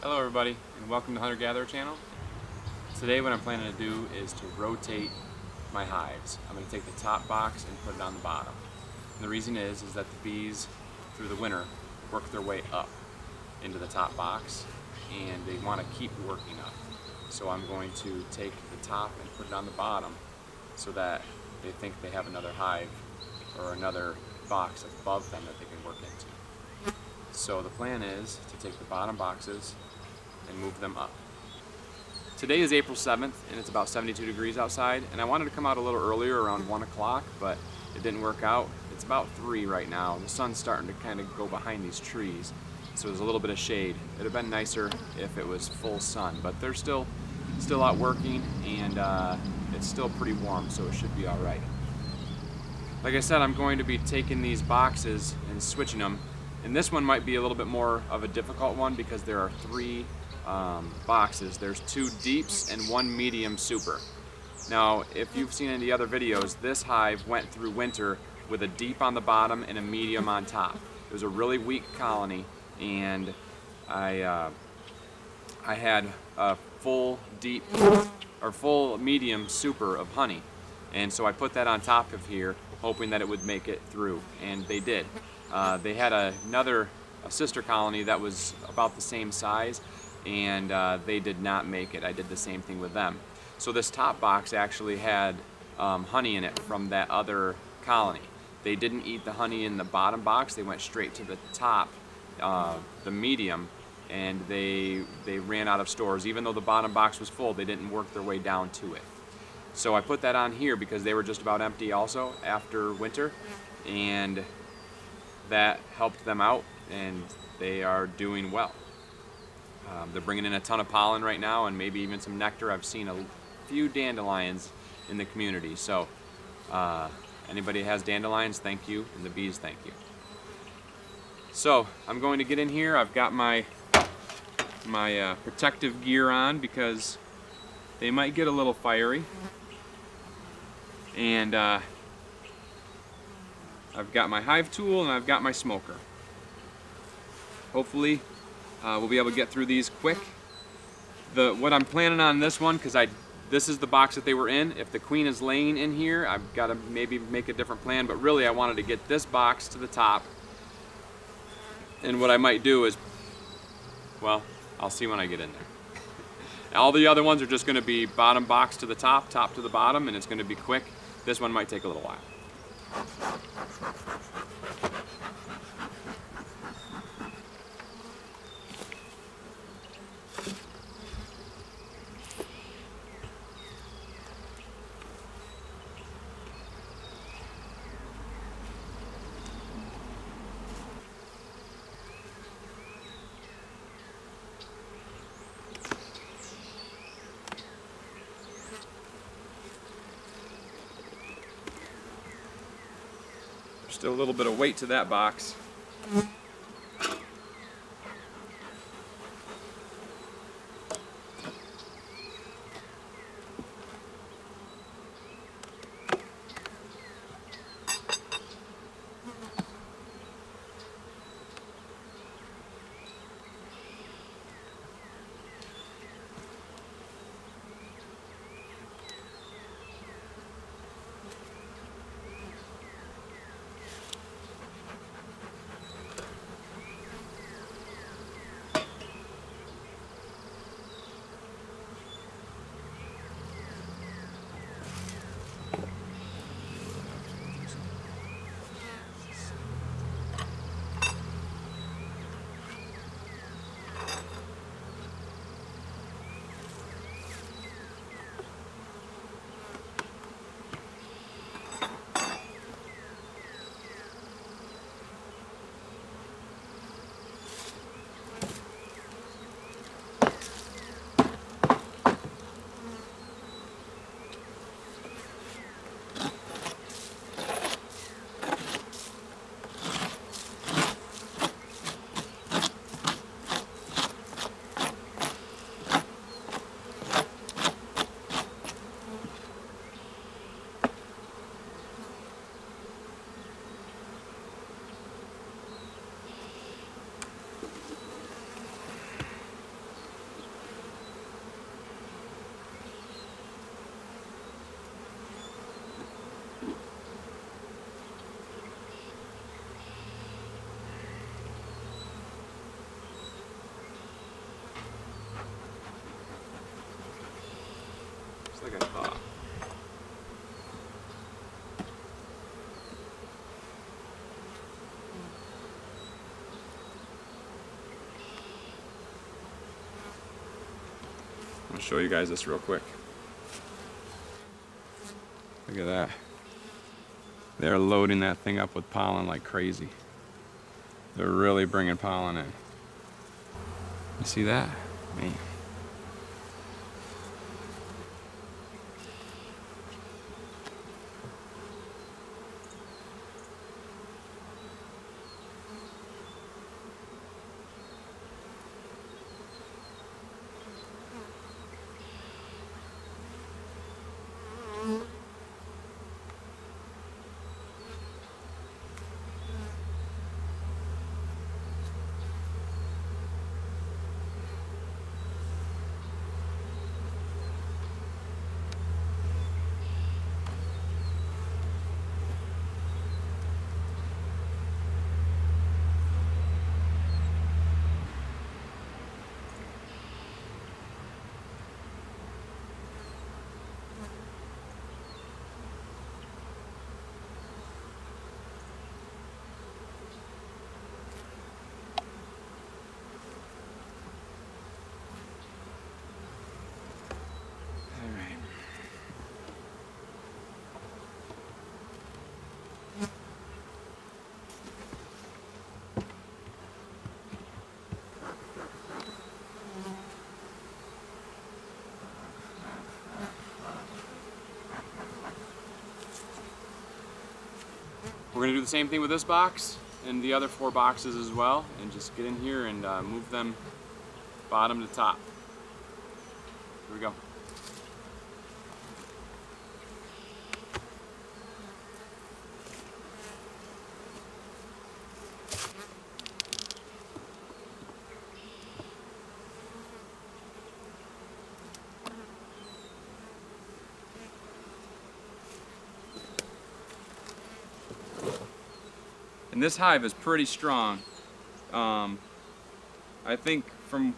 Hello everybody, and welcome to Hunter Gatherer channel. Today what I'm planning to do is to rotate my hives. I'm going to take the top box and put it on the bottom. And the reason is that the bees through the winter work their way up into the top box and they want to keep working up. So I'm going to take the top and put it on the bottom so that they think they have another hive or another box above them that they can work into. So the plan is to take the bottom boxes and move them up. Today is April 7th and it's about 72 degrees outside, and I wanted to come out a little earlier around 1 o'clock, but it didn't work out. It's about 3 right now. The sun's starting to kind of go behind these trees, so there's a little bit of shade. It would have been nicer if it was full sun, but they're still out working, and it's still pretty warm, so it should be all right. Like I said, I'm going to be taking these boxes and switching them, and this one might be a little bit more of a difficult one because there are 3 boxes. There's 2 deeps and 1 medium super. Now, if you've seen any of the other videos, this hive went through winter with a deep on the bottom and a medium on top. It was a really weak colony, and I had a full deep or full medium super of honey, and so I put that on top of here, hoping that it would make it through, and they did. They had a sister colony that was about the same size, and they did not make it. I did the same thing with them. So this top box actually had honey in it from that other colony. They didn't eat the honey in the bottom box. They went straight to the top, the medium, and they ran out of stores. Even though the bottom box was full, they didn't work their way down to it. So I put that on here because they were just about empty also after winter, and that helped them out, and they are doing well. They're bringing in a ton of pollen right now, and maybe even some nectar. I've seen a few dandelions in the community, so anybody has dandelions, thank you, and the bees, thank you. So I'm going to get in here. I've got my protective gear on because they might get a little fiery, and I've got my hive tool and I've got my smoker. Hopefully we'll be able to get through these quick. What I'm planning on this one, because this is the box that they were in. If the queen is laying in here, I've got to maybe make a different plan, but really I wanted to get this box to the top. And what I might do is, well, I'll see when I get in there. All the other ones are just going to be bottom box to the top, top to the bottom, and it's going to be quick. This one might take a little while. Still a little bit of weight to that box. like I thought. I'll show you guys this real quick. Look at that. They're loading that thing up with pollen like crazy. They're really bringing pollen in. You see that? Man. We're gonna do the same thing with this box and the other 4 boxes as well, and just get in here and move them bottom to top. Here we go. And this hive is pretty strong. I think from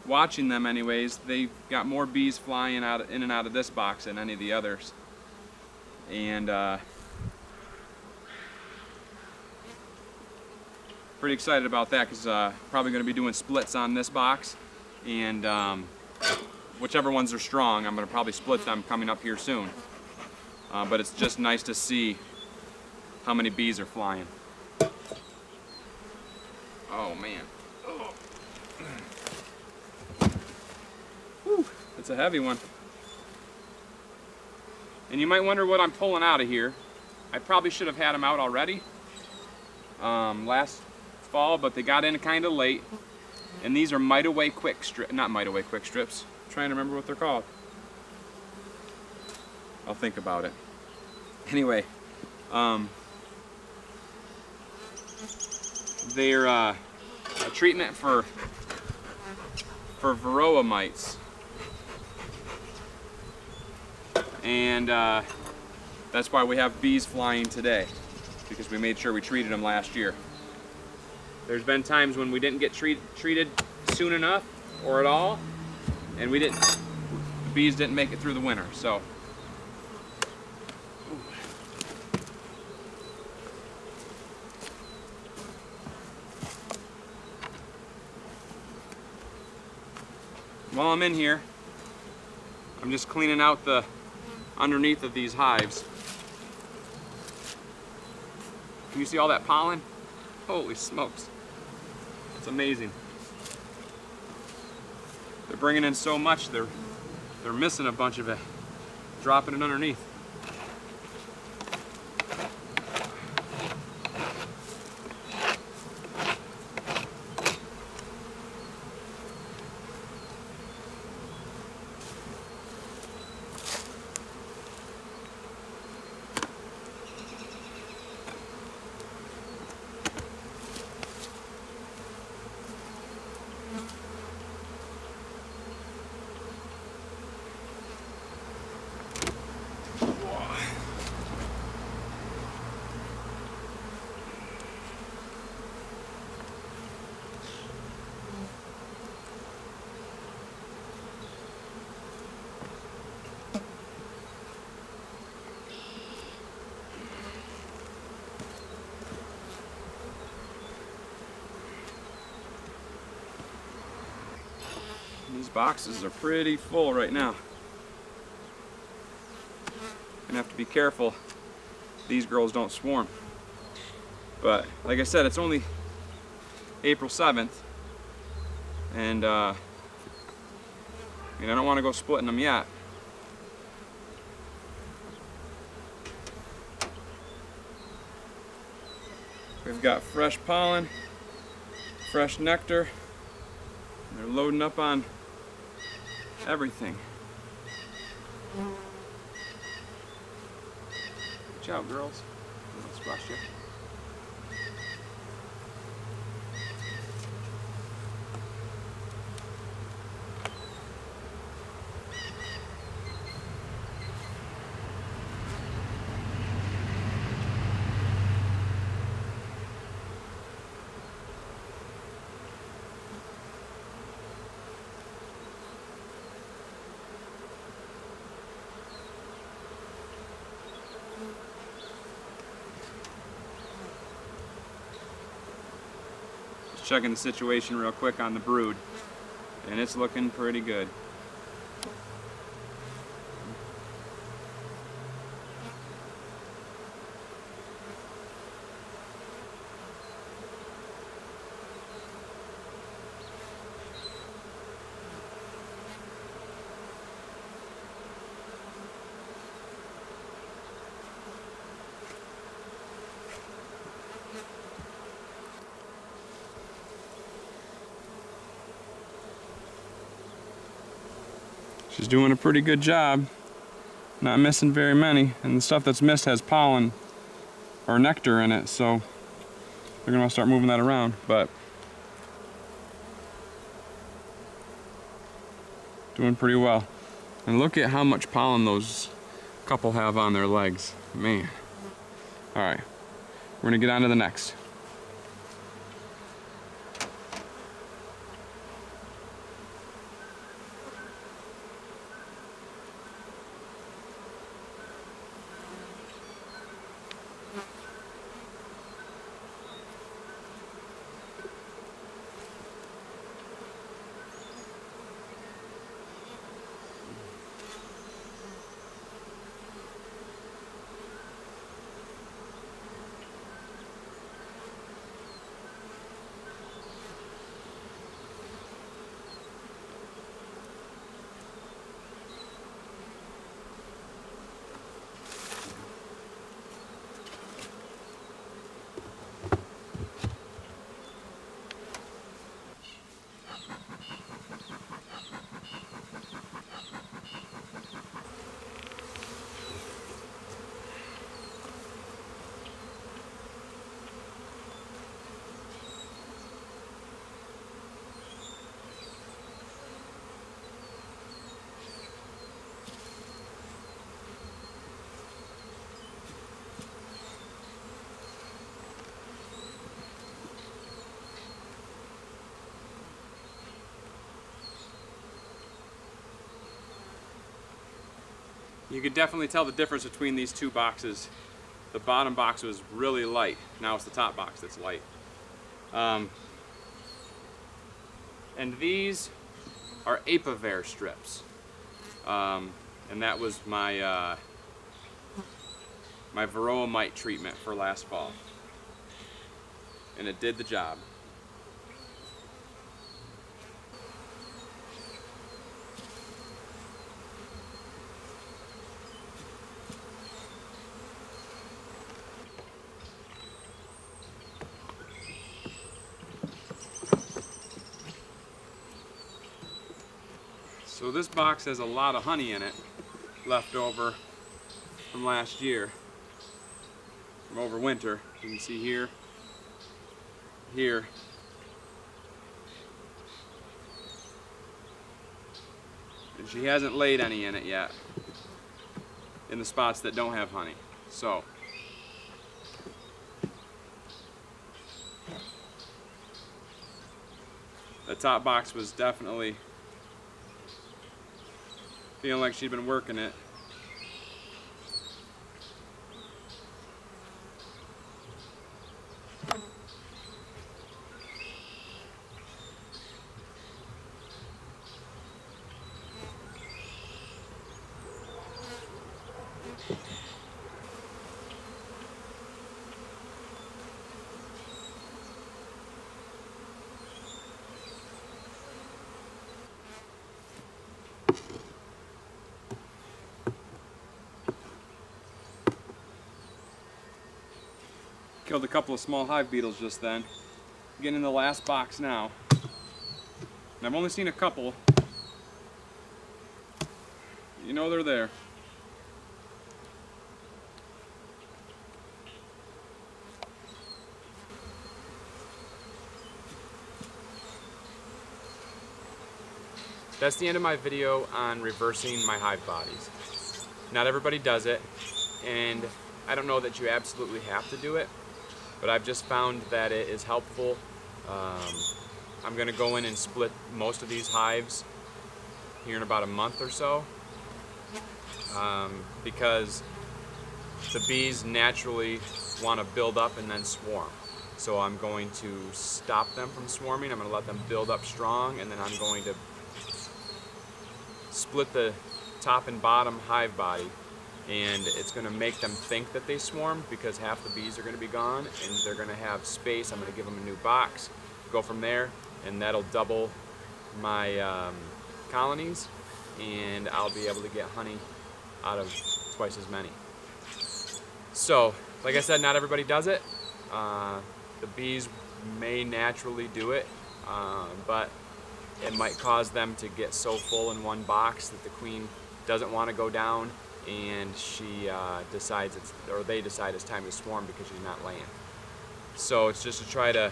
watching them anyways, they've got more bees flying in and out of this box than any of the others. And pretty excited about that, because probably going to be doing splits on this box. And whichever ones are strong, I'm going to probably split them coming up here soon. But it's just nice to see how many bees are flying. Oh man. Oh. Whew, it's a heavy one. And you might wonder what I'm pulling out of here. I probably should have had them out already last fall, but they got in kind of late. And these are Mite Away Quick Strip, not Mite Away Quick Strips. I'm trying to remember what they're called. I'll think about it. Anyway, they're a treatment for varroa mites, and that's why we have bees flying today, because we made sure we treated them last year. There's been times when we didn't get treated soon enough or at all, and the bees didn't make it through the winter. So while I'm in here, I'm just cleaning out the underneath of these hives. Can you see all that pollen? Holy smokes. It's amazing. They're bringing in so much, they're missing a bunch of it, dropping it underneath. boxes are pretty full right now. Gonna have to be careful these girls don't swarm. But like I said, it's only April 7th, and I don't want to go splitting them yet. We've got fresh pollen, fresh nectar. They're loading up on everything. Watch out, girls. I'm gonna squash you. Checking the situation real quick on the brood, and it's looking pretty good. She's doing a pretty good job, not missing very many, and the stuff that's missed has pollen or nectar in it, so they're gonna start moving that around. But doing pretty well. And look at how much pollen those couple have on their legs, man. All right, we're gonna get on to the next. You could definitely tell the difference between these two boxes. The bottom box was really light. Now it's the top box that's light. And these are Apiver strips. And that was my my varroa mite treatment for last fall. And it did the job. So this box has a lot of honey in it, left over from last year, from over winter. You can see here, here. And she hasn't laid any in it yet, in the spots that don't have honey. So, the top box was definitely feeling like she'd been working it. Killed a couple of small hive beetles just then. Getting in the last box now. And I've only seen a couple. You know they're there. That's the end of my video on reversing my hive bodies. Not everybody does it, and I don't know that you absolutely have to do it, but I've just found that it is helpful. I'm going to go in and split most of these hives here in about a month or so, because the bees naturally want to build up and then swarm. So I'm going to stop them from swarming. I'm going to let them build up strong, and then I'm going to split the top and bottom hive body, and it's going to make them think that they swarmed because half the bees are going to be gone and they're going to have space. I'm going to give them a new box, go from there, and that'll double my colonies, and I'll be able to get honey out of twice as many. So, like I said, not everybody does it. The bees may naturally do it, but it might cause them to get so full in one box that the queen doesn't want to go down, and she decides they decide it's time to swarm because she's not laying. So it's just to try to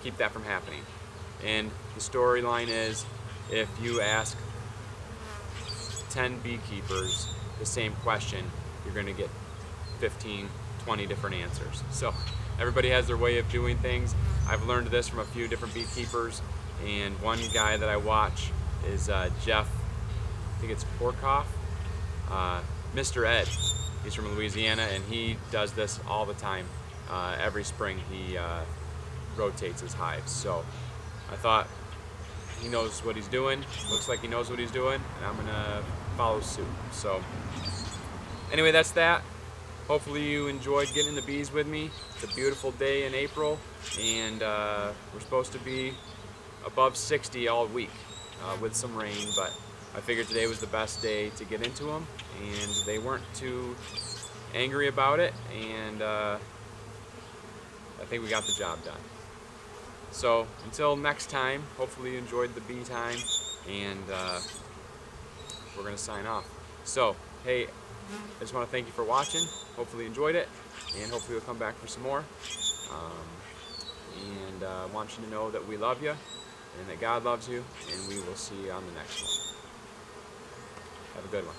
keep that from happening. And the storyline is, if you ask 10 beekeepers the same question, you're going to get 15, 20 different answers. So everybody has their way of doing things. I've learned this from a few different beekeepers, and one guy that I watch is Jeff, I think it's Porkoff, Mr. Ed. He's from Louisiana, and he does this all the time. Every spring he rotates his hives. So I thought, he knows what he's doing, looks like he knows what he's doing, and I'm gonna follow suit. So anyway, that's that. Hopefully you enjoyed getting in the bees with me. It's a beautiful day in April, and we're supposed to be above 60 all week with some rain, but I figured today was the best day to get into them, and they weren't too angry about it, and I think we got the job done. So until next time, hopefully you enjoyed the bee time, and we're going to sign off. So, hey, I just want to thank you for watching. Hopefully you enjoyed it, and hopefully you'll come back for some more. And I want you to know that we love you, and that God loves you, and we will see you on the next one. Have a good one.